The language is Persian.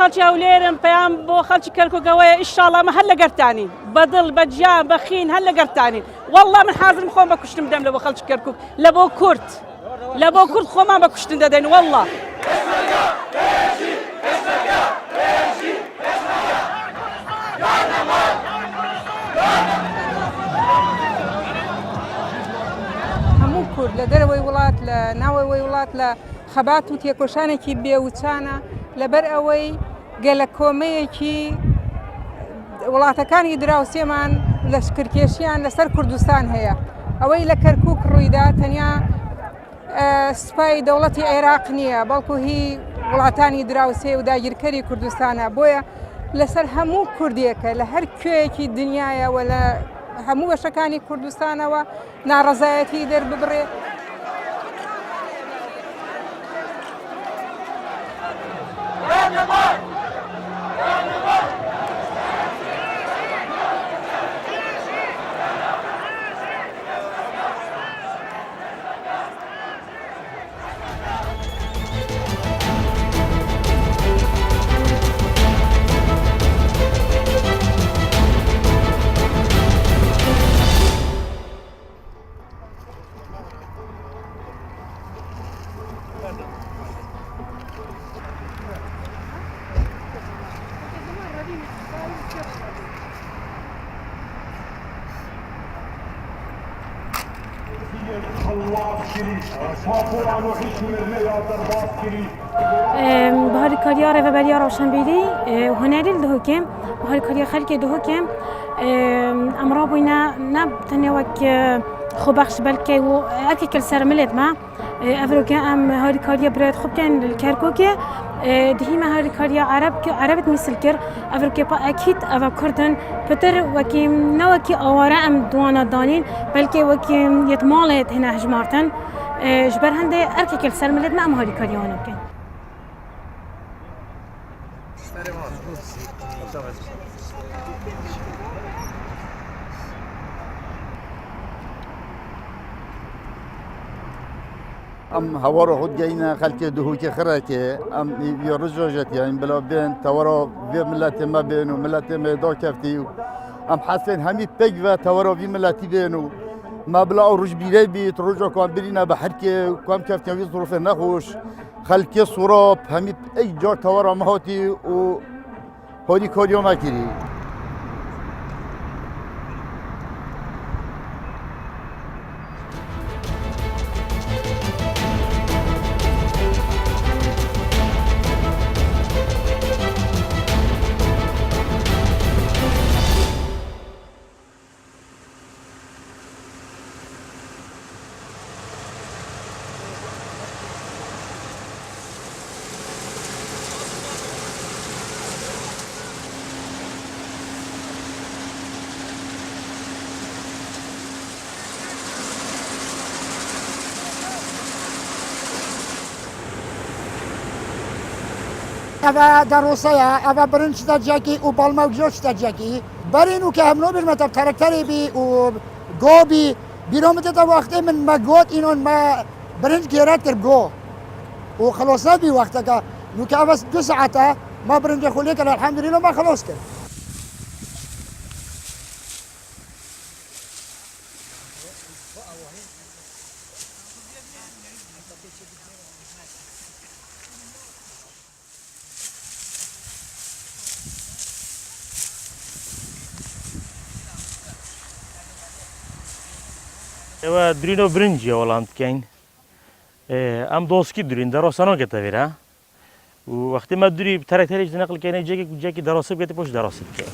خەڵکی هەولێرم پەیام بۆ خەڵکی کەرکووکەوەیە ئینشاڵڵا ئەمە هەر لەگەرتانی بەدڵ بەجیان بەخین هەر لەگەرتانی والله من حازرم خۆم بە کوشتن بدەم لە بۆ خەڵکی کەرکووک لە بۆ کورد خۆمان بە کوشتن دەدەین والله هەموو کورد لە دەرەوەی وڵات لە ناوەوەی وڵات لە خەبات و تێکۆشانێکی بێوچانە لەبەر ئەوەی گەلە کۆمەیەکی وڵاتەکانی دراوسێمان لە شکرکێشیان لەسەر کوردستان هەیە ئەوەی لە کەرکووک ڕوویدا تەنیا سوپای دەوڵەتی عێراق نییە بەڵکو هی وڵاتانی دراوسێ و داگیرکەری کوردستانە بۆیە لەسەر هەموو کوردیەکە لە هەر کوێیەکی دنیایەوە لە هەموو بەشەکانی کوردستانەوە ناڕەزایەتی دەرببڕێ بهاری کاریا ریوبریا روشنبیری و هنری دهوکم بهاری کاریا خلقی دهوکم امرا بوینا نه تنها وک خوبخش بلکه و اکی کل سر ملت ما افروکه ام هاری کاریا برای خوب کن الکرکوکه دهیم هاری کاریا عربت مثل کر افروکه با اکید او کردن پتر وکی نه وکی آواره ام دوانا دانین بلکه وکی یتمالت هنا هجمارتن جبر هنده ارکی کل سر ملت ما ام هاری کاریا آنم کن ام هوارو خود جاینا خلک دهوکی خره که ام یارجوجت یعنی بلا بین توارا وی ملت ما بین و ملت ما دا کفتی ام حسن همی پگ و توارا وی ملتی بین و ما بلا روز بیره بیت روزا کام برینا به هر که کام کفتی وی ظروف نخوش خلک سراب همی ای جار توارا مهاتی و هاری کاریو مکری اوا دروسيا اوا برنش تجاكي وبالما وجوش تجاكي برينو كامنو بالمتب تركتري بي وغوبي بيرومت تا وقت من ما غوت انون ما برنش جيرات كرغو وخلصنا بي وقتها نو كابس 2 ساعات ما برنج خليك الحمد لله ما خلص كده و درینو برنجی ولانت کن ام دوسکی درین دراسانو کتابیره و وقتی ما دری ترک تریج نقل کنه جاکی دراسه بگه پوش دراسه که